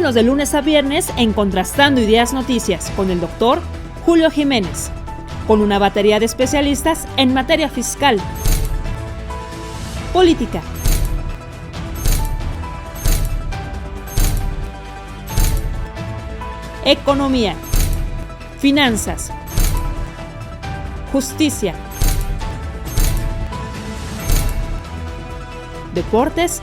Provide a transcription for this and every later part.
Acompáñanos de lunes a viernes en Contrastando Ideas Noticias con el doctor Julio Jiménez, con una batería de especialistas en materia fiscal, política, economía, finanzas, justicia, deportes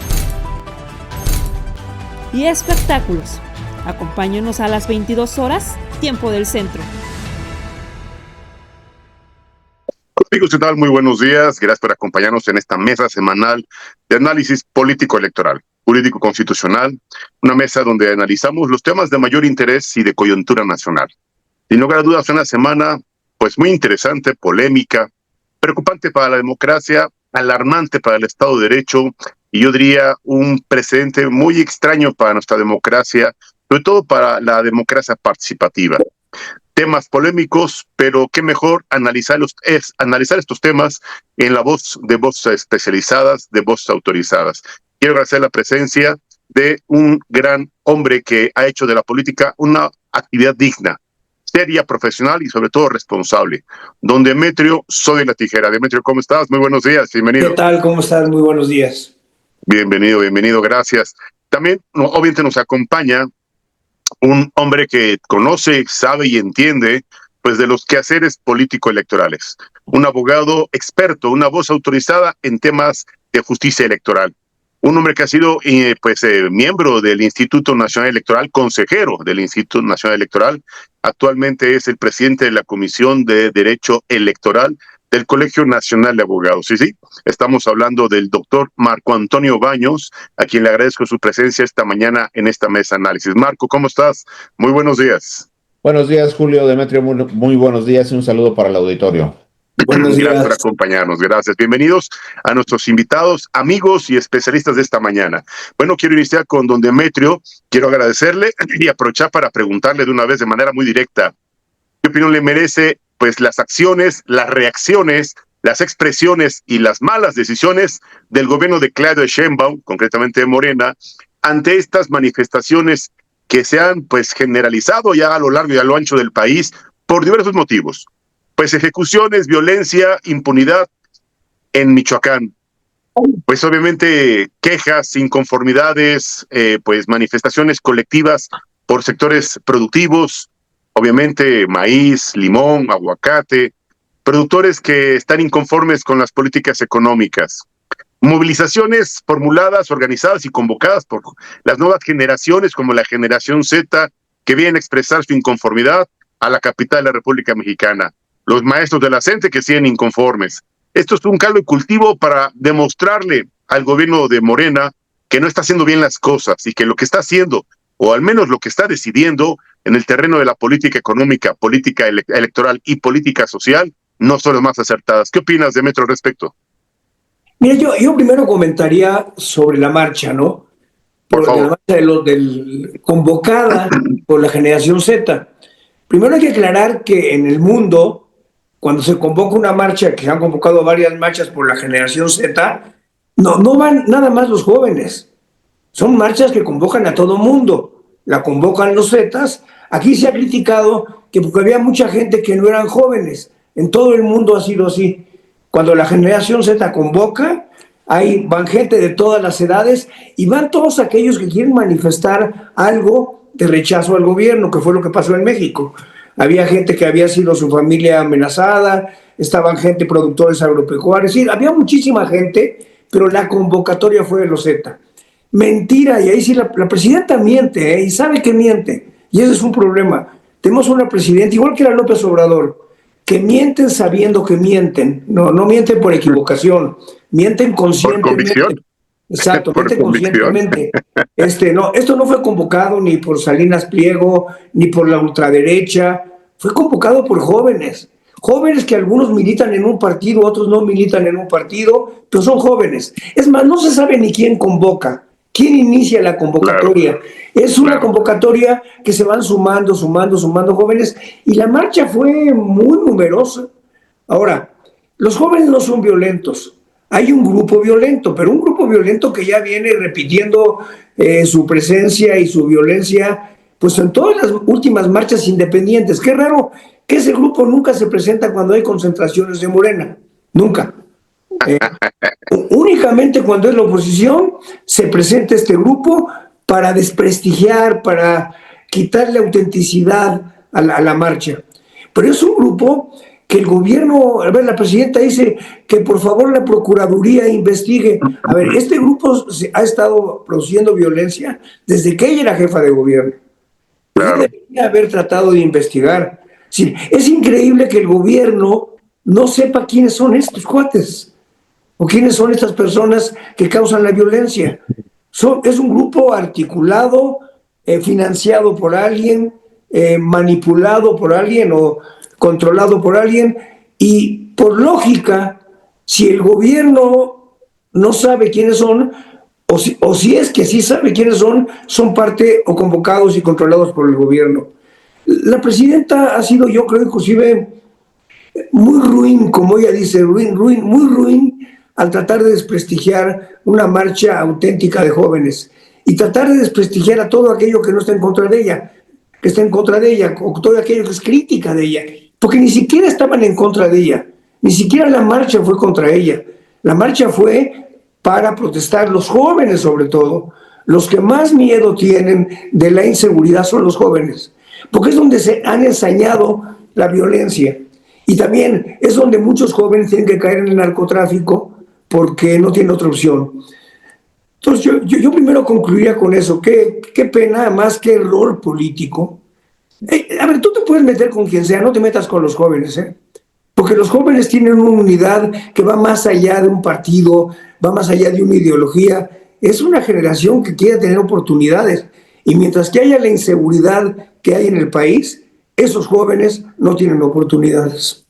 y espectáculos. Acompáñenos a las 22 horas, tiempo del centro. Amigos, ¿qué tal? Muy buenos días. Gracias por acompañarnos en esta mesa semanal de análisis político-electoral, jurídico-constitucional, una mesa donde analizamos los temas de mayor interés y de coyuntura nacional. Sin lugar a dudas, una semana pues muy interesante, polémica, preocupante para la democracia, alarmante para el Estado de Derecho y yo diría un precedente muy extraño para nuestra democracia, sobre todo para la democracia participativa. Temas polémicos, pero qué mejor analizar estos temas en la voz de voces especializadas, de voces autorizadas. Quiero agradecer la presencia de un gran hombre que ha hecho de la política una actividad digna, seria, profesional y sobre todo responsable. Don Demetrio Soy la Tijera. Demetrio, ¿cómo estás? Muy buenos días, bienvenido. ¿Qué tal? ¿Cómo estás? Muy buenos días. Bienvenido, gracias. También, obviamente, nos acompaña un hombre que conoce, sabe y entiende pues de los quehaceres político-electorales. Un abogado experto, una voz autorizada en temas de justicia electoral. Un hombre que ha sido miembro del Instituto Nacional Electoral, consejero del Instituto Nacional Electoral. Actualmente es el presidente de la Comisión de Derecho Electoral del Colegio Nacional de Abogados. Sí, estamos hablando del doctor Marco Antonio Baños, a quien le agradezco su presencia esta mañana en esta mesa de análisis. Marco, ¿cómo estás? Muy buenos días. Buenos días, Julio, Demetrio, muy buenos días y un saludo para el auditorio. Buenos días. Gracias por acompañarnos, gracias. Bienvenidos a nuestros invitados, amigos y especialistas de esta mañana. Bueno, quiero iniciar con don Demetrio. Quiero agradecerle y aprovechar para preguntarle de una vez de manera muy directa, ¿qué opinión le merece pues las acciones, las reacciones, las expresiones y las malas decisiones del gobierno de Claudia Sheinbaum, concretamente de Morena, ante estas manifestaciones que se han pues generalizado ya a lo largo y a lo ancho del país por diversos motivos? Pues ejecuciones, violencia, impunidad en Michoacán. Pues obviamente quejas, inconformidades, pues manifestaciones colectivas por sectores productivos, obviamente maíz, limón, aguacate, productores que están inconformes con las políticas económicas. Movilizaciones formuladas, organizadas y convocadas por las nuevas generaciones como la generación Z que vienen a expresar su inconformidad a la capital de la República Mexicana. Los maestros de la CENTE que siguen inconformes. Esto es un caldo de cultivo para demostrarle al gobierno de Morena que no está haciendo bien las cosas y que lo que está haciendo, o al menos lo que está decidiendo en el terreno de la política económica, política electoral y política social, no son las más acertadas. ¿Qué opinas, Demetrio, al respecto? Mira, yo primero comentaría sobre la marcha, ¿no? Por favor. La marcha convocada por la generación Z. Primero hay que aclarar que en el mundo, cuando se convoca una marcha, que se han convocado varias marchas por la generación Z, no van nada más los jóvenes. Son marchas que convocan a todo mundo. La convocan los Zetas. Aquí se ha criticado que porque había mucha gente que no eran jóvenes. En todo el mundo ha sido así. Cuando la generación Z convoca, ahí van gente de todas las edades y van todos aquellos que quieren manifestar algo de rechazo al gobierno, que fue lo que pasó en México. Había gente que había sido su familia amenazada, estaban gente, productores agropecuarios, sí, había muchísima gente, pero la convocatoria fue de los Z. Mentira, y ahí sí la presidenta miente, y sabe que miente, y ese es un problema. Tenemos una presidenta, igual que la López Obrador, que mienten sabiendo que mienten, no mienten por equivocación, mienten conscientemente. Por convicción. Exacto, mienten conscientemente. Esto no fue convocado ni por Salinas Pliego, ni por la ultraderecha, fue convocado por jóvenes. Jóvenes que algunos militan en un partido, otros no militan en un partido, pero son jóvenes. Es más, no se sabe ni quién convoca, quién inicia la convocatoria. Claro. Es una convocatoria que se van sumando jóvenes, y la marcha fue muy numerosa. Ahora, los jóvenes no son violentos. Hay un grupo violento, pero un grupo violento que ya viene repitiendo su presencia y su violencia pues en todas las últimas marchas independientes. Qué raro que ese grupo nunca se presenta cuando hay concentraciones de Morena, nunca. Únicamente cuando es la oposición se presenta este grupo para desprestigiar, para quitarle autenticidad a la marcha. Pero es un grupo que el gobierno, a ver, la presidenta dice que por favor la Procuraduría investigue. A ver, este grupo ha estado produciendo violencia desde que ella era jefa de gobierno. Claro. Ella debería haber tratado de investigar. Sí, es increíble que el gobierno no sepa quiénes son estos cuates o quiénes son estas personas que causan la violencia. Es un grupo articulado, financiado por alguien, manipulado por alguien o controlado por alguien, y por lógica, si el gobierno no sabe quiénes son, o si es que sí sabe quiénes son parte o convocados y controlados por el gobierno. La presidenta ha sido, yo creo, inclusive muy ruin, como ella dice, muy ruin, al tratar de desprestigiar una marcha auténtica de jóvenes y tratar de desprestigiar a todo aquello que no está en contra de ella, o todo aquello que es crítica de ella, porque ni siquiera estaban en contra de ella, ni siquiera la marcha fue contra ella. La marcha fue para protestar los jóvenes, sobre todo. Los que más miedo tienen de la inseguridad son los jóvenes, porque es donde se han ensañado la violencia. Y también es donde muchos jóvenes tienen que caer en el narcotráfico porque no tienen otra opción. Entonces yo primero concluiría con eso. Qué pena, más que error político. A ver, tú te puedes meter con quien sea, no te metas con los jóvenes, porque los jóvenes tienen una unidad que va más allá de un partido, va más allá de una ideología. Es una generación que quiere tener oportunidades, y mientras que haya la inseguridad que hay en el país, esos jóvenes no tienen oportunidades.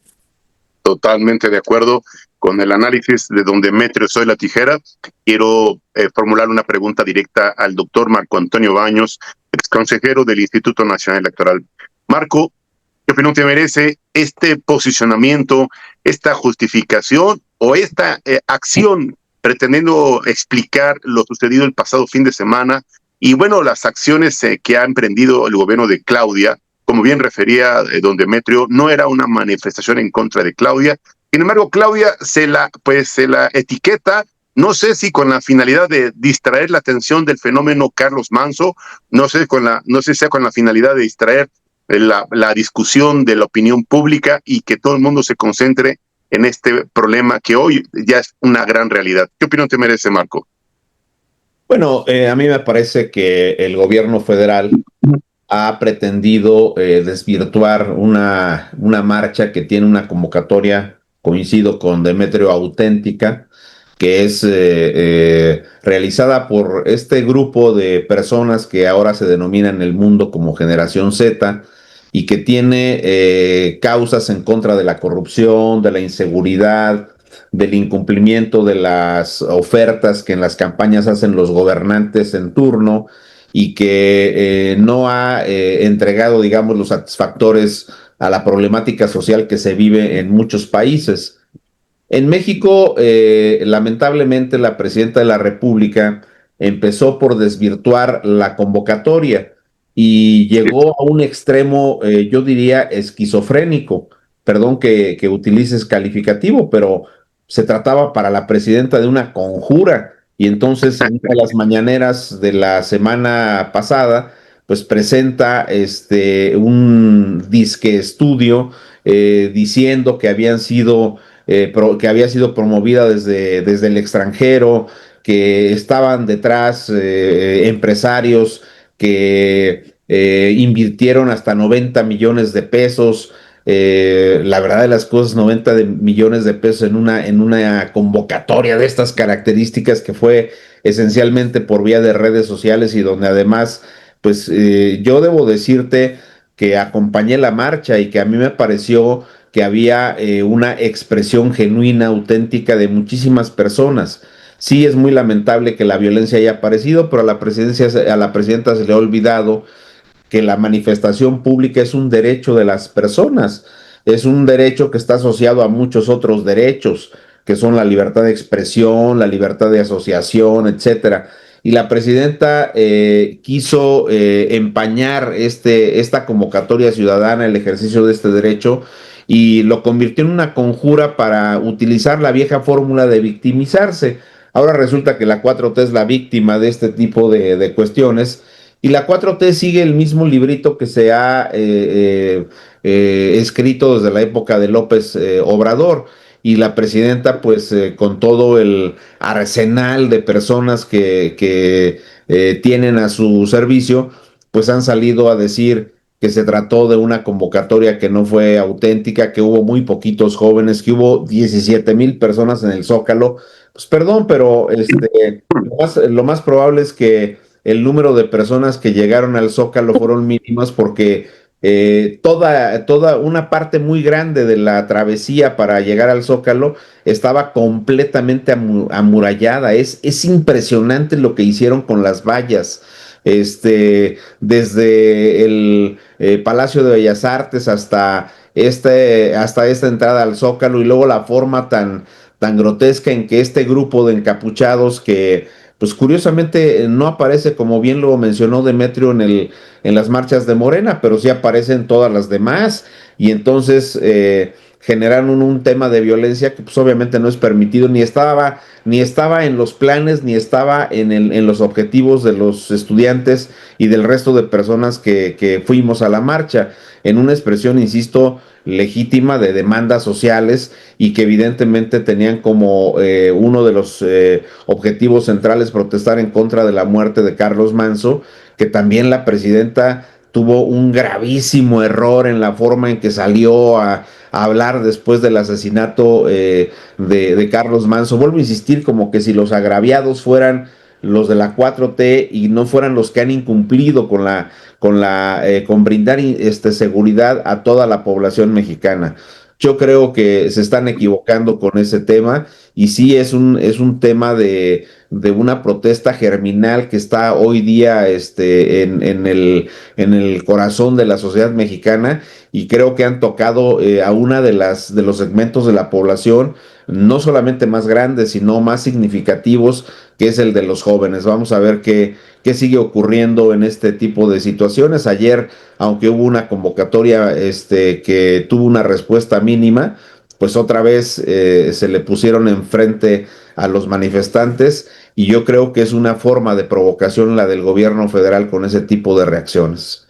Totalmente de acuerdo con el análisis de don Demetrio Soy la Tijera. Quiero formular una pregunta directa al doctor Marco Antonio Baños, exconsejero del Instituto Nacional Electoral. Marco, ¿qué opinión te merece este posicionamiento, esta justificación o esta acción pretendiendo explicar lo sucedido el pasado fin de semana y, bueno, las acciones que ha emprendido el gobierno de Claudia? Como bien refería don Demetrio, no era una manifestación en contra de Claudia. Sin embargo, Claudia se la etiqueta, no sé si con la finalidad de distraer la atención del fenómeno Carlos Manso, no sé si sea con la finalidad de distraer la discusión de la opinión pública y que todo el mundo se concentre en este problema que hoy ya es una gran realidad. ¿Qué opinión te merece, Marco? Bueno, a mí me parece que el gobierno federal ha pretendido desvirtuar una marcha que tiene una convocatoria, coincido con Demetrio, auténtica, que es realizada por este grupo de personas que ahora se denominan en el mundo como Generación Z y que tiene causas en contra de la corrupción, de la inseguridad, del incumplimiento de las ofertas que en las campañas hacen los gobernantes en turno, y que no ha entregado, digamos, los satisfactores a la problemática social que se vive en muchos países. En México, lamentablemente, la presidenta de la República empezó por desvirtuar la convocatoria y llegó a un extremo, yo diría, esquizofrénico. Perdón que utilices calificativo, pero se trataba para la presidenta de una conjura. Y entonces en una de las mañaneras de la semana pasada, pues presenta un disque estudio diciendo que había sido promovida desde el extranjero, que estaban detrás empresarios que invirtieron hasta 90 millones de pesos. La verdad de las cosas, 90 millones de pesos en una convocatoria de estas características, que fue esencialmente por vía de redes sociales, y donde además, pues yo debo decirte que acompañé la marcha y que a mí me pareció que había una expresión genuina, auténtica de muchísimas personas. Sí, es muy lamentable que la violencia haya aparecido, pero a la presidenta se le ha olvidado que la manifestación pública es un derecho de las personas, es un derecho que está asociado a muchos otros derechos, que son la libertad de expresión, la libertad de asociación, etcétera. y la presidenta quiso empañar esta convocatoria ciudadana, el ejercicio de este derecho, y lo convirtió en una conjura para utilizar la vieja fórmula de victimizarse. Ahora resulta que la 4T es la víctima de este tipo de cuestiones, y la 4T sigue el mismo librito que se ha escrito desde la época de López Obrador, y la presidenta, pues con todo el arsenal de personas que tienen a su servicio, pues han salido a decir que se trató de una convocatoria que no fue auténtica, que hubo muy poquitos jóvenes, que hubo 17,000 personas en el Zócalo. Pues perdón, pero lo más probable es que el número de personas que llegaron al Zócalo fueron mínimas, porque toda una parte muy grande de la travesía para llegar al Zócalo estaba completamente amurallada. Es impresionante lo que hicieron con las vallas. Desde el Palacio de Bellas Artes hasta esta entrada al Zócalo, y luego la forma tan grotesca en que este grupo de encapuchados, que pues curiosamente no aparece, como bien lo mencionó Demetrio, en las marchas de Morena, pero sí aparecen todas las demás, y entonces generaron un tema de violencia que pues obviamente no es permitido, ni estaba en los planes, ni estaba en los objetivos de los estudiantes y del resto de personas que fuimos a la marcha, en una expresión, insisto, legítima de demandas sociales, y que evidentemente tenían como uno de los objetivos centrales protestar en contra de la muerte de Carlos Manso, que también la presidenta tuvo un gravísimo error en la forma en que salió a hablar después del asesinato de Carlos Manso. Vuelvo a insistir, como que si los agraviados fueran los de la 4T y no fueran los que han incumplido con brindar seguridad a toda la población mexicana. Yo creo que se están equivocando con ese tema, y sí es un tema de una protesta germinal que está hoy día en el corazón de la sociedad mexicana, y creo que han tocado a una de los segmentos de la población, no solamente más grandes, sino más significativos, que es el de los jóvenes. Vamos a ver qué sigue ocurriendo en este tipo de situaciones. Ayer, aunque hubo una convocatoria que tuvo una respuesta mínima, pues otra vez se le pusieron enfrente a los manifestantes, y yo creo que es una forma de provocación la del gobierno federal con ese tipo de reacciones.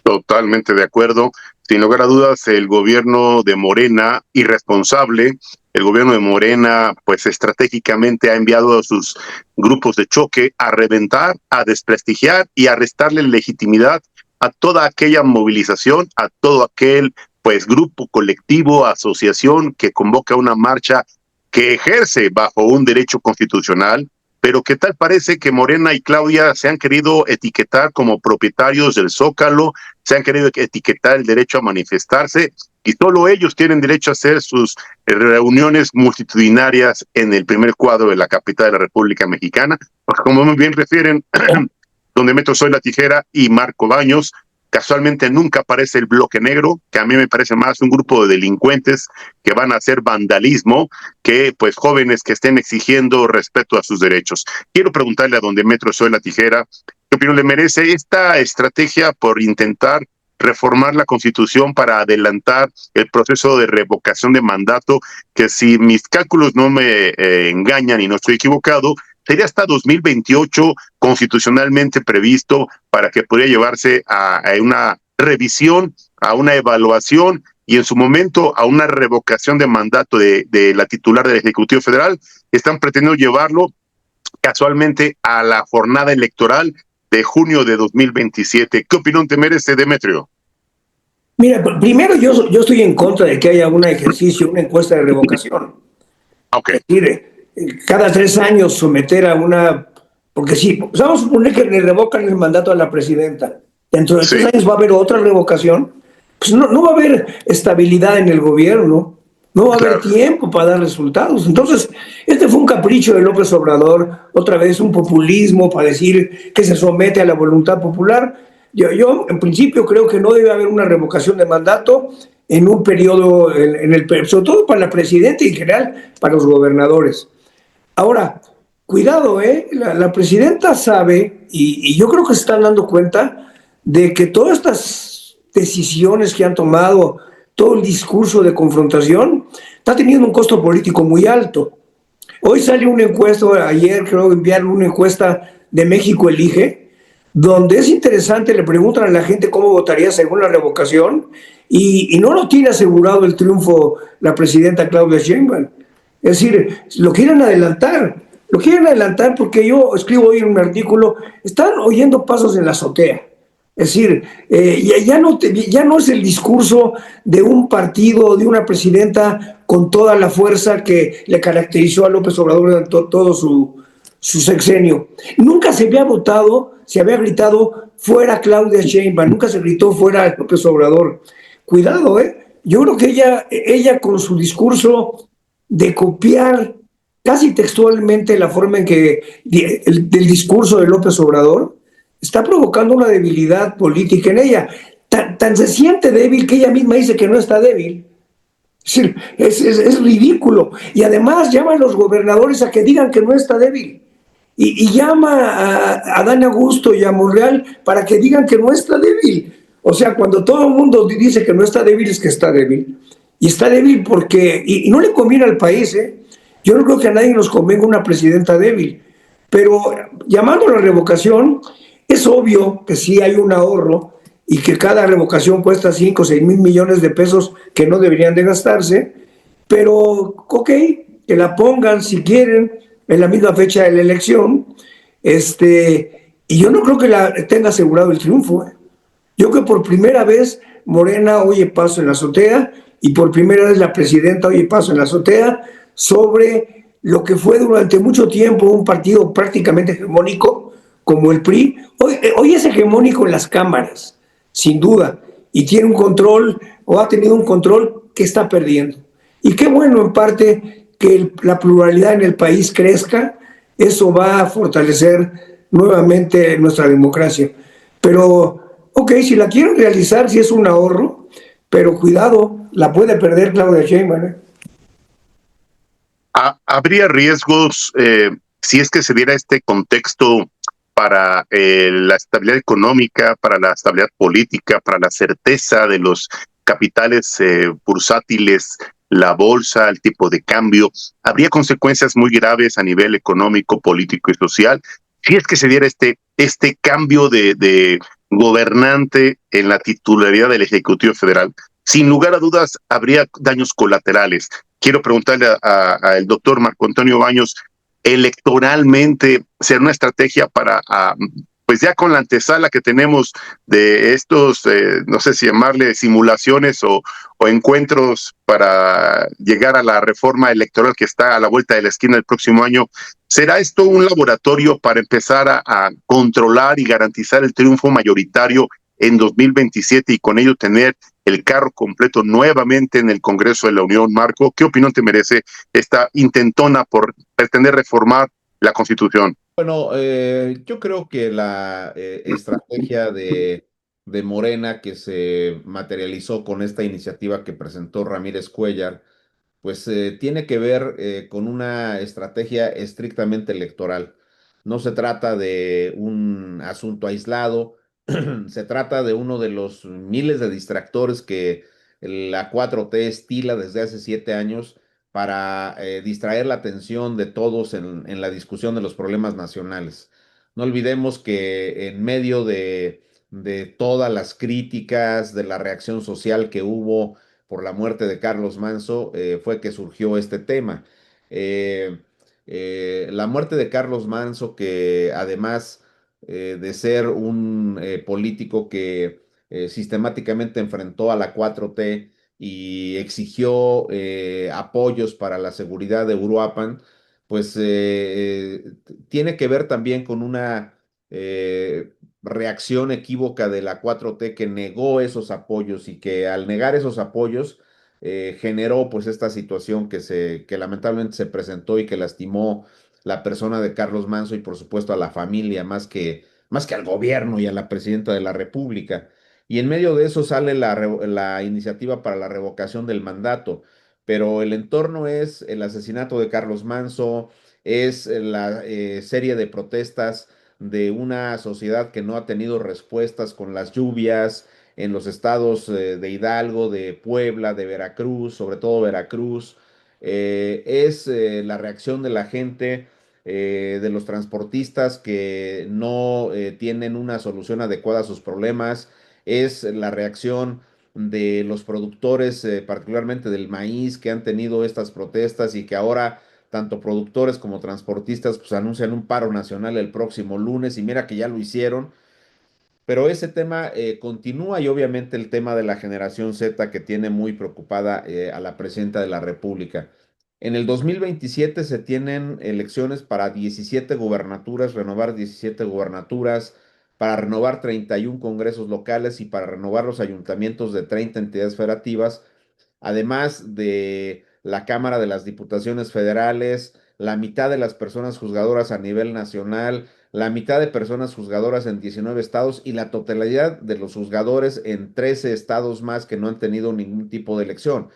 Totalmente de acuerdo. Sin lugar a dudas, el gobierno de Morena, irresponsable, el gobierno de Morena, pues estratégicamente ha enviado a sus grupos de choque a reventar, a desprestigiar y a restarle legitimidad a toda aquella movilización, a todo aquel pues grupo, colectivo, asociación que convoca una marcha que ejerce bajo un derecho constitucional, pero que tal parece que Morena y Claudia se han querido etiquetar como propietarios del Zócalo, se han querido etiquetar el derecho a manifestarse, y solo ellos tienen derecho a hacer sus reuniones multitudinarias en el primer cuadro de la capital de la República Mexicana, porque como muy bien refieren, donde Metro Soy la Tijera y Marco Baños, casualmente nunca aparece el bloque negro, que a mí me parece más un grupo de delincuentes que van a hacer vandalismo que pues jóvenes que estén exigiendo respeto a sus derechos. Quiero preguntarle a don Demetrio Soy la Tijera, ¿qué opinión le merece esta estrategia por intentar reformar la Constitución para adelantar el proceso de revocación de mandato, que si mis cálculos no me engañan y no estoy equivocado, sería hasta 2028 constitucionalmente previsto para que pudiera llevarse a una revisión, a una evaluación y en su momento a una revocación de mandato de la titular del Ejecutivo Federal? Están pretendiendo llevarlo casualmente a la jornada electoral de junio de 2027. ¿Qué opinión te merece, Demetrio? Mira, primero yo estoy en contra de que haya un ejercicio, una encuesta de revocación. Ok. Es decir, cada 3 años someter a una... Porque sí, pues vamos a suponer que le revocan el mandato a la presidenta. Dentro de 3 años va a haber otra revocación. Pues no va a haber estabilidad en el gobierno. No va a haber tiempo para dar resultados. Entonces, este fue un capricho de López Obrador, otra vez un populismo para decir que se somete a la voluntad popular. Yo en principio creo que no debe haber una revocación de mandato en un periodo, sobre todo para la presidenta y en general para los gobernadores. Ahora, cuidado, la presidenta sabe, y yo creo que se están dando cuenta de que todas estas decisiones que han tomado, todo el discurso de confrontación, está teniendo un costo político muy alto. Hoy salió una encuesta, ayer creo enviaron una encuesta de México Elige, donde es interesante, le preguntan a la gente cómo votaría según la revocación, y no lo tiene asegurado el triunfo la presidenta Claudia Sheinbaum. Es decir, lo quieren adelantar porque yo escribo hoy en un artículo, están oyendo pasos en la azotea. Es decir, ya no es el discurso de un partido, de una presidenta con toda la fuerza que le caracterizó a López Obrador durante todo su sexenio. Nunca se había votado, se había gritado fuera Claudia Sheinbaum, nunca se gritó fuera López Obrador. Cuidado, yo creo que ella con su discurso de copiar casi textualmente la forma en que del discurso de López Obrador está provocando una debilidad política en ella. Tan se siente débil que ella misma dice que no está débil. Es ridículo. Y además llama a los gobernadores a que digan que no está débil. Y llama a Dan Augusto y a Monreal para que digan que no está débil. O sea, cuando todo el mundo dice que no está débil, es que está débil. Y está débil porque, y no le conviene al país, Yo no creo que a nadie nos convenga una presidenta débil. Pero llamando a la revocación, es obvio que sí hay un ahorro y que cada revocación cuesta 5 o 6 mil millones de pesos que no deberían de gastarse, pero ok, que la pongan si quieren en la misma fecha de la elección, y yo no creo que tenga asegurado el triunfo. Yo creo que por primera vez Morena oye paso en la azotea y por primera vez la presidenta oye paso en la azotea sobre lo que fue durante mucho tiempo un partido prácticamente hegemónico como el PRI. Hoy es hegemónico en las cámaras, sin duda, y tiene un control o ha tenido un control que está perdiendo. Y qué bueno en parte que la pluralidad en el país crezca, eso va a fortalecer nuevamente nuestra democracia. Pero, ok, si la quieren realizar, si es un ahorro, pero cuidado, la puede perder Claudia Sheinbaum. ¿Habría riesgos si es que se diera este contexto para la estabilidad económica, para la estabilidad política, para la certeza de los capitales bursátiles, la bolsa, el tipo de cambio? ¿Habría consecuencias muy graves a nivel económico, político y social si es que se diera este cambio de gobernante en la titularidad del Ejecutivo Federal? Sin lugar a dudas, habría daños colaterales. Quiero preguntarle al doctor Marco Antonio Baños, electoralmente, ¿será una estrategia para, pues ya con la antesala que tenemos de estos, no sé si llamarle simulaciones o encuentros para llegar a la reforma electoral que está a la vuelta de la esquina el próximo año, ¿será esto un laboratorio para empezar a controlar y garantizar el triunfo mayoritario en 2027 y con ello tener el carro completo nuevamente en el Congreso de la Unión? Marco, ¿qué opinión te merece esta intentona por pretender reformar la Constitución? Bueno, yo creo que la estrategia de Morena que se materializó con esta iniciativa que presentó Ramírez Cuellar, pues tiene que ver con una estrategia estrictamente electoral. No se trata de un asunto aislado, se trata de uno de los miles de distractores que la 4T estila desde hace 7 años para distraer la atención de todos en la discusión de los problemas nacionales. No olvidemos que en medio de todas las críticas, de la reacción social que hubo por la muerte de Carlos Manso, fue que surgió este tema. Eh, la muerte de Carlos Manso, que además de ser un político que sistemáticamente enfrentó a la 4T y exigió apoyos para la seguridad de Uruapan, pues tiene que ver también con una reacción equívoca de la 4T que negó esos apoyos y que al negar esos apoyos generó pues esta situación que lamentablemente se presentó y que lastimó la persona de Carlos Manso y por supuesto a la familia más que al gobierno y a la presidenta de la República. Y en medio de eso sale la iniciativa para la revocación del mandato, pero el entorno es el asesinato de Carlos Manso, es la serie de protestas de una sociedad que no ha tenido respuestas con las lluvias en los estados de Hidalgo, de Puebla, de Veracruz, sobre todo Veracruz. Es la reacción de la gente, de los transportistas que no tienen una solución adecuada a sus problemas. Es la reacción de los productores, particularmente del maíz, que han tenido estas protestas y que ahora tanto productores como transportistas pues anuncian un paro nacional el próximo lunes y mira que ya lo hicieron, pero ese tema continúa y obviamente el tema de la generación Z que tiene muy preocupada a la presidenta de la República. En el 2027 se tienen elecciones para 17 gubernaturas, renovar 17 gubernaturas, para renovar 31 congresos locales y para renovar los ayuntamientos de 30 entidades federativas, además de la Cámara de las Diputaciones Federales, la mitad de las personas juzgadoras a nivel nacional, la mitad de personas juzgadoras en 19 estados y la totalidad de los juzgadores en 13 estados más que no han tenido ningún tipo de elección.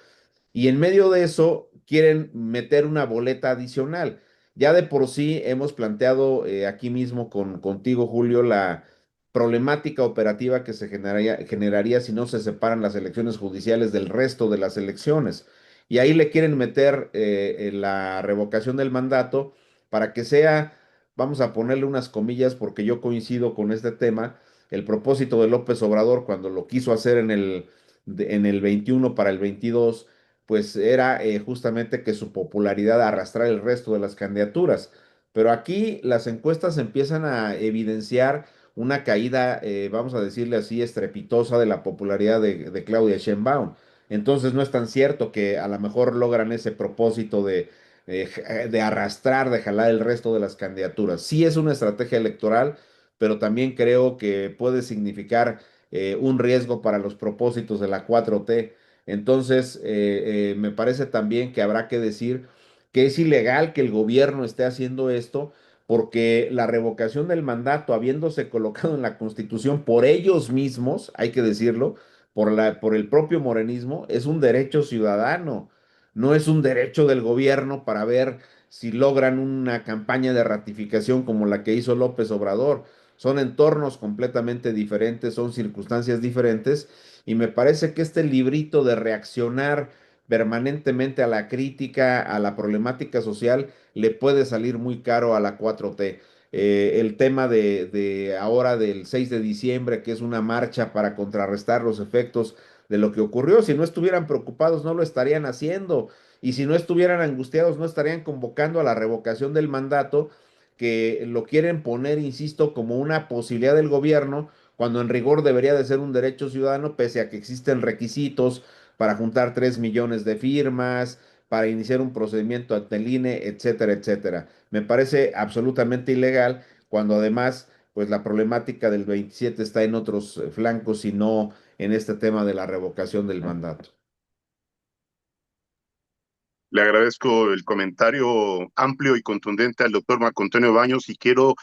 Y en medio de eso quieren meter una boleta adicional. Ya de por sí hemos planteado aquí mismo contigo, Julio, la problemática operativa que se generaría si no se separan las elecciones judiciales del resto de las elecciones. Y ahí le quieren meter la revocación del mandato para que sea, vamos a ponerle unas comillas porque yo coincido con este tema, el propósito de López Obrador cuando lo quiso hacer en el 21 para el 22 pues era justamente que su popularidad arrastrara el resto de las candidaturas. Pero aquí las encuestas empiezan a evidenciar una caída, vamos a decirle así, estrepitosa de la popularidad de Claudia Sheinbaum. Entonces no es tan cierto que a lo mejor logran ese propósito de arrastrar, de jalar el resto de las candidaturas. Sí es una estrategia electoral, pero también creo que puede significar un riesgo para los propósitos de la 4T. Entonces, me parece también que habrá que decir que es ilegal que el gobierno esté haciendo esto, porque la revocación del mandato, habiéndose colocado en la Constitución por ellos mismos, hay que decirlo, por el propio morenismo, es un derecho ciudadano, no es un derecho del gobierno para ver si logran una campaña de ratificación como la que hizo López Obrador. Son entornos completamente diferentes, son circunstancias diferentes y me parece que este librito de reaccionar permanentemente a la crítica, a la problemática social, le puede salir muy caro a la 4T. El tema de ahora del 6 de diciembre, que es una marcha para contrarrestar los efectos de lo que ocurrió, si no estuvieran preocupados no lo estarían haciendo y si no estuvieran angustiados no estarían convocando a la revocación del mandato que lo quieren poner, insisto, como una posibilidad del gobierno cuando en rigor debería de ser un derecho ciudadano, pese a que existen requisitos para juntar 3 millones de firmas, para iniciar un procedimiento ante el INE, etcétera, etcétera. Me parece absolutamente ilegal cuando además, pues la problemática del 27 está en otros flancos y no en este tema de la revocación del mandato. Le agradezco el comentario amplio y contundente al doctor Marco Antonio Baños y quiero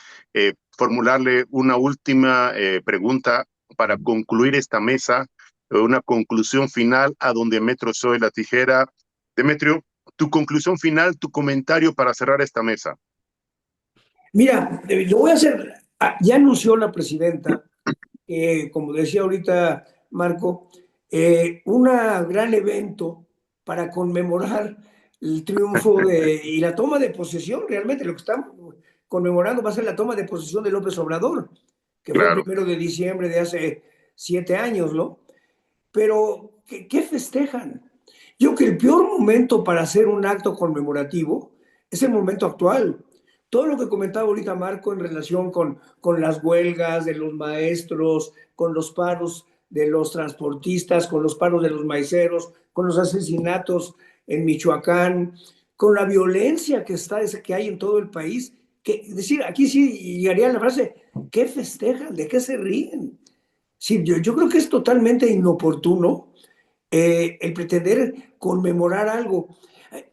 formularle una última pregunta para concluir esta mesa, una conclusión final a donde me trozó la tijera. Demetrio, tu conclusión final, tu comentario para cerrar esta mesa. Mira, lo voy a hacer. Ya anunció la presidenta, como decía ahorita Marco, un gran evento para conmemorar el triunfo y la toma de posesión. Realmente lo que estamos conmemorando va a ser la toma de posesión de López Obrador, que fue el 1 de diciembre de hace 7 años, ¿no? Pero, ¿qué festejan? Yo creo que el peor momento para hacer un acto conmemorativo es el momento actual. Todo lo que comentaba ahorita Marco en relación con las huelgas de los maestros, con los paros de los transportistas, con los paros de los maiceros, con los asesinatos en Michoacán, con la violencia que hay en todo el país. Es decir, aquí sí llegaría la frase, ¿qué festejan? ¿De qué se ríen? Sí, yo creo que es totalmente inoportuno el pretender conmemorar algo.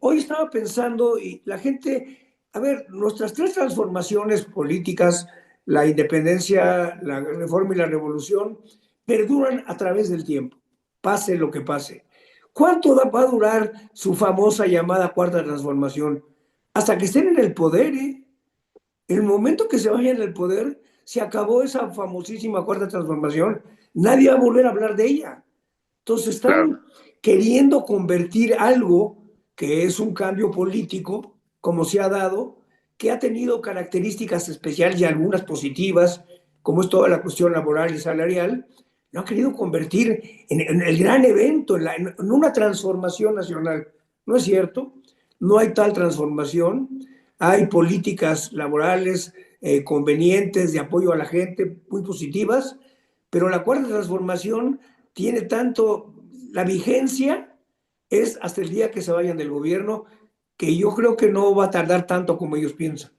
Hoy estaba pensando y la gente, a ver, nuestras 3 transformaciones políticas, la independencia, la reforma y la revolución, perduran a través del tiempo, pase lo que pase. ¿Cuánto va a durar su famosa llamada cuarta transformación? hasta que estén en el poder, ¿eh? En el momento que se vayan del poder, se acabó esa famosísima cuarta transformación. Nadie va a volver a hablar de ella. Entonces Claro, están queriendo convertir algo que es un cambio político, como se ha dado, que ha tenido características especiales y algunas positivas, como es toda la cuestión laboral y salarial, lo han querido convertir en el gran evento, en una transformación nacional. ¿No es cierto? No hay tal transformación. Hay políticas laborales convenientes de apoyo a la gente muy positivas, pero la cuarta transformación tiene tanto, la vigencia es hasta el día que se vayan del gobierno, que yo creo que no va a tardar tanto como ellos piensan.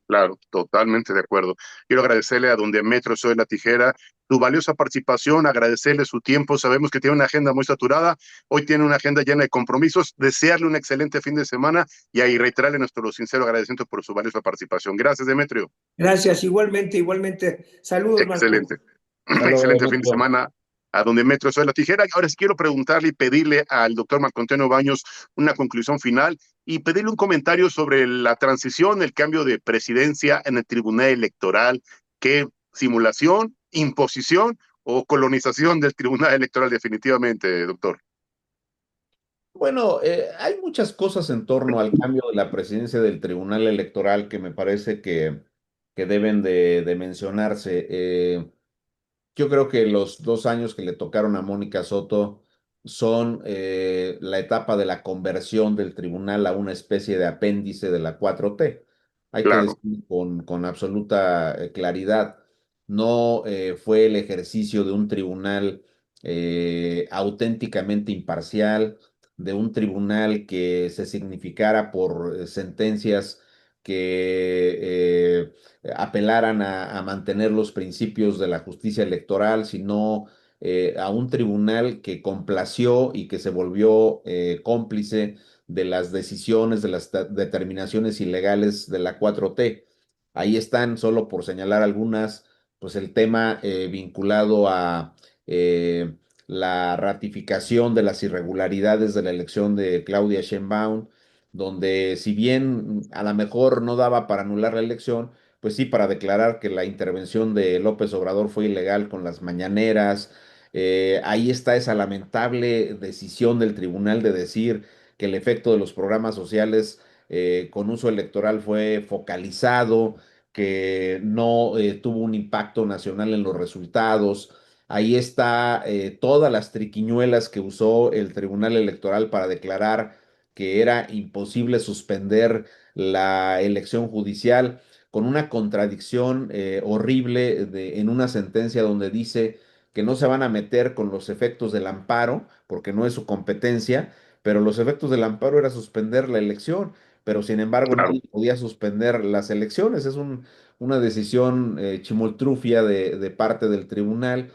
claro, totalmente de acuerdo. Quiero agradecerle a don Demetrio Soy La Tijera su valiosa participación, agradecerle su tiempo. Sabemos que tiene una agenda muy saturada, hoy tiene una agenda llena de compromisos, desearle un excelente fin de semana y ahí reiterarle nuestro sincero agradecimiento por su valiosa participación. Gracias, Demetrio. Gracias, igualmente, igualmente. Saludos, Marco. Excelente. Hasta luego, Excelente fin de Demetrio. semana a donde Metro Soy La Tijera. Ahora sí quiero preguntarle y pedirle al doctor Marco Antonio Baños una conclusión final y pedirle un comentario sobre la transición, el cambio de presidencia en el Tribunal Electoral. ¿Qué simulación, imposición o colonización del Tribunal Electoral definitivamente, doctor? Bueno, hay muchas cosas en torno al cambio de la presidencia del Tribunal Electoral que me parece que deben de mencionarse. Yo creo que los 2 años que le tocaron a Mónica Soto son la etapa de la conversión del tribunal a una especie de apéndice de la 4T. Hay que Claro, decir con absoluta claridad, no fue el ejercicio de un tribunal auténticamente imparcial, de un tribunal que se significara por sentencias que apelaran a mantener los principios de la justicia electoral, sino a un tribunal que complació y que se volvió cómplice de las decisiones, de las determinaciones ilegales de la 4T. Ahí están, solo por señalar algunas, pues el tema vinculado a la ratificación de las irregularidades de la elección de Claudia Sheinbaum, donde si bien a lo mejor no daba para anular la elección, pues sí, para declarar que la intervención de López Obrador fue ilegal con las mañaneras. Ahí está esa lamentable decisión del tribunal de decir que el efecto de los programas sociales con uso electoral fue focalizado, que no tuvo un impacto nacional en los resultados. Ahí está todas las triquiñuelas que usó el Tribunal Electoral para declarar que era imposible suspender la elección judicial, con una contradicción horrible en una sentencia donde dice que no se van a meter con los efectos del amparo, porque no es su competencia, pero los efectos del amparo era suspender la elección, pero sin embargo claro. nadie podía suspender las elecciones. Es una decisión chimoltrufia de parte del tribunal.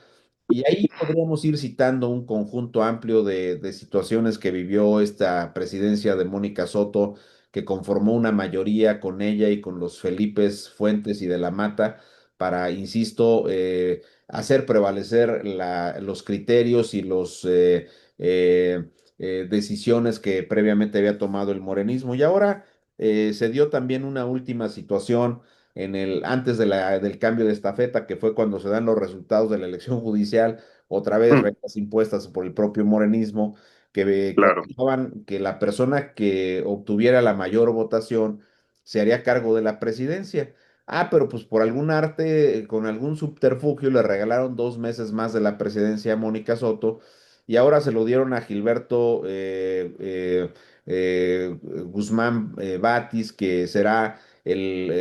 Y ahí podríamos ir citando un conjunto amplio de situaciones que vivió esta presidencia de Mónica Soto, que conformó una mayoría con ella y con los Felipes Fuentes y de la Mata para, insisto, hacer prevalecer los criterios y los decisiones que previamente había tomado el morenismo. Y ahora se dio también una última situación antes del cambio de estafeta, que fue cuando se dan los resultados de la elección judicial, otra vez Mm, reglas impuestas por el propio morenismo, que claro, acusaban que la persona que obtuviera la mayor votación se haría cargo de la presidencia. Ah, pero pues por algún arte, con algún subterfugio, le regalaron 2 meses más de la presidencia a Mónica Soto y ahora se lo dieron a Gilberto Guzmán Batis, que será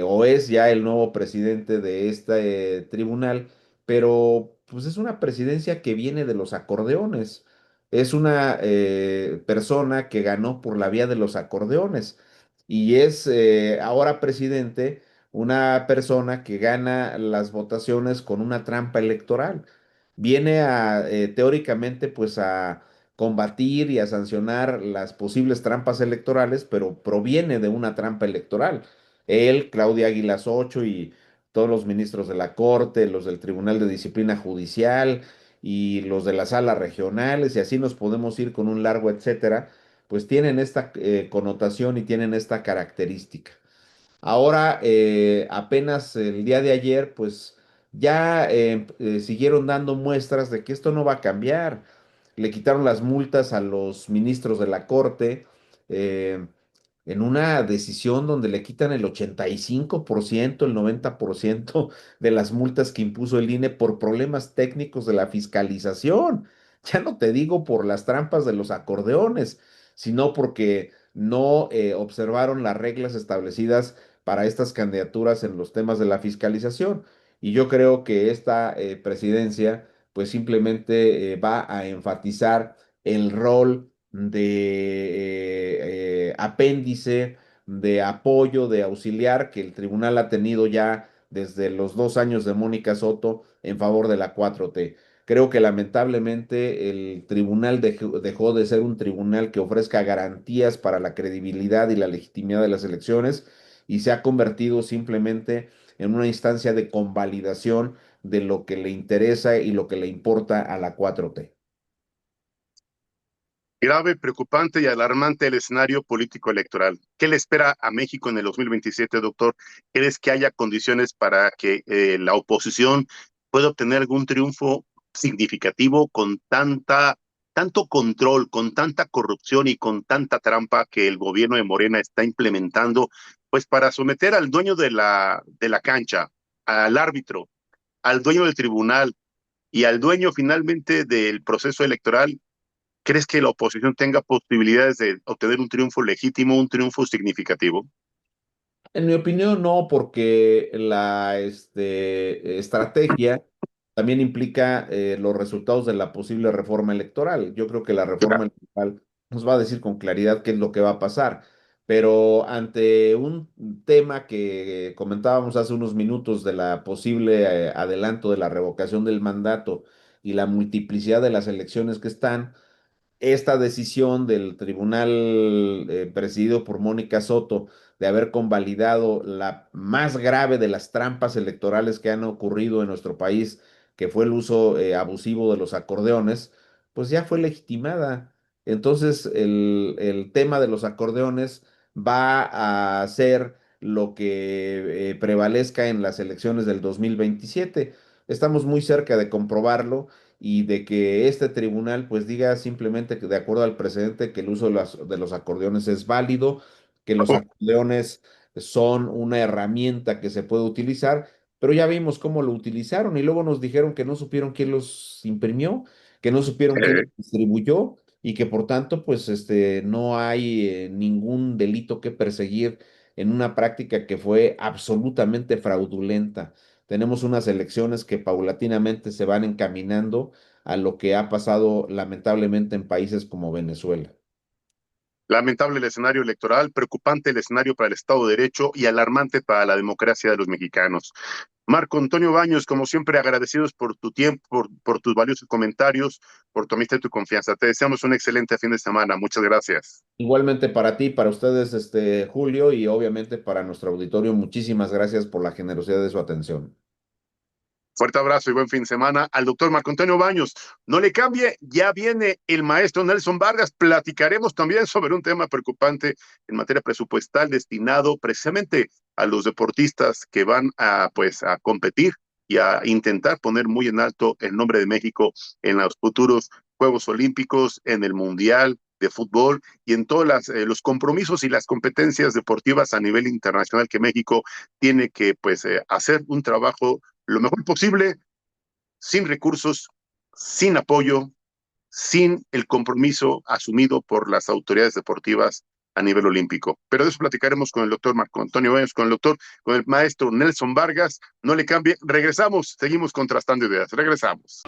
o es ya el nuevo presidente de este tribunal, pero pues es una presidencia que viene de los acordeones. Es una persona que ganó por la vía de los acordeones y es ahora presidente una persona que gana las votaciones con una trampa electoral. Viene teóricamente pues a combatir y a sancionar las posibles trampas electorales, pero proviene de una trampa electoral. Él, Claudia Águilas Ocho y todos los ministros de la Corte, los del Tribunal de Disciplina Judicial y los de las salas regionales, y así nos podemos ir con un largo etcétera, pues tienen esta connotación y tienen esta característica. Ahora, apenas el día de ayer, pues ya siguieron dando muestras de que esto no va a cambiar. Le quitaron las multas a los ministros de la Corte eh, en una decisión donde le quitan el 85%, el 90% de las multas que impuso el INE por problemas técnicos de la fiscalización. Ya no te digo por las trampas de los acordeones, sino porque no observaron las reglas establecidas para estas candidaturas en los temas de la fiscalización. Y yo creo que esta presidencia pues simplemente va a enfatizar el rol de apéndice, de apoyo, de auxiliar que el tribunal ha tenido ya desde los 2 años de Mónica Soto en favor de la 4T. Creo que lamentablemente el tribunal dejó de ser un tribunal que ofrezca garantías para la credibilidad y la legitimidad de las elecciones y se ha convertido simplemente en una instancia de convalidación de lo que le interesa y lo que le importa a la 4T. Grave, preocupante y alarmante el escenario político electoral. ¿Qué le espera a México en el 2027, doctor? ¿Crees que haya condiciones para que la oposición pueda obtener algún triunfo significativo con tanto control, con tanta corrupción y con tanta trampa que el gobierno de Morena está implementando, pues para someter al dueño de la cancha, al árbitro, al dueño del tribunal y al dueño finalmente del proceso electoral? ¿Crees que la oposición tenga posibilidades de obtener un triunfo legítimo, un triunfo significativo? En mi opinión, no, porque la estrategia también implica los resultados de la posible reforma electoral. Yo creo que la reforma electoral nos va a decir con claridad qué es lo que va a pasar. Pero ante un tema que comentábamos hace unos minutos de la posible adelanto de la revocación del mandato y la multiplicidad de las elecciones que están, esta decisión del tribunal presidido por Mónica Soto de haber convalidado la más grave de las trampas electorales que han ocurrido en nuestro país, que fue el uso abusivo de los acordeones, pues ya fue legitimada. Entonces, el tema de los acordeones va a ser lo que prevalezca en las elecciones del 2027. Estamos muy cerca de comprobarlo y de que este tribunal pues diga simplemente que de acuerdo al precedente que el uso de los acordeones es válido, que los acordeones son una herramienta que se puede utilizar, pero ya vimos cómo lo utilizaron y luego nos dijeron que no supieron quién los imprimió, que no supieron quién los distribuyó y que por tanto pues no hay ningún delito que perseguir en una práctica que fue absolutamente fraudulenta. Tenemos unas elecciones que paulatinamente se van encaminando a lo que ha pasado lamentablemente en países como Venezuela. Lamentable el escenario electoral, preocupante el escenario para el Estado de Derecho y alarmante para la democracia de los mexicanos. Marco Antonio Baños, como siempre, agradecidos por tu tiempo, por tus valiosos comentarios, por tu amistad y tu confianza. Te deseamos un excelente fin de semana. Muchas gracias. Igualmente para ti, para ustedes, Julio, y obviamente para nuestro auditorio, muchísimas gracias por la generosidad de su atención. Fuerte abrazo y buen fin de semana al doctor Marco Antonio Baños. No le cambie, ya viene el maestro Nelson Vargas. Platicaremos también sobre un tema preocupante en materia presupuestal destinado precisamente a los deportistas que van a competir y a intentar poner muy en alto el nombre de México en los futuros Juegos Olímpicos, en el Mundial de Fútbol y en todos los compromisos y las competencias deportivas a nivel internacional que México tiene que hacer un trabajo lo mejor posible, sin recursos, sin apoyo, sin el compromiso asumido por las autoridades deportivas a nivel olímpico. Pero de eso platicaremos con el doctor Marco Antonio Baños, con el maestro Nelson Vargas. No le cambie, regresamos, seguimos contrastando ideas, regresamos.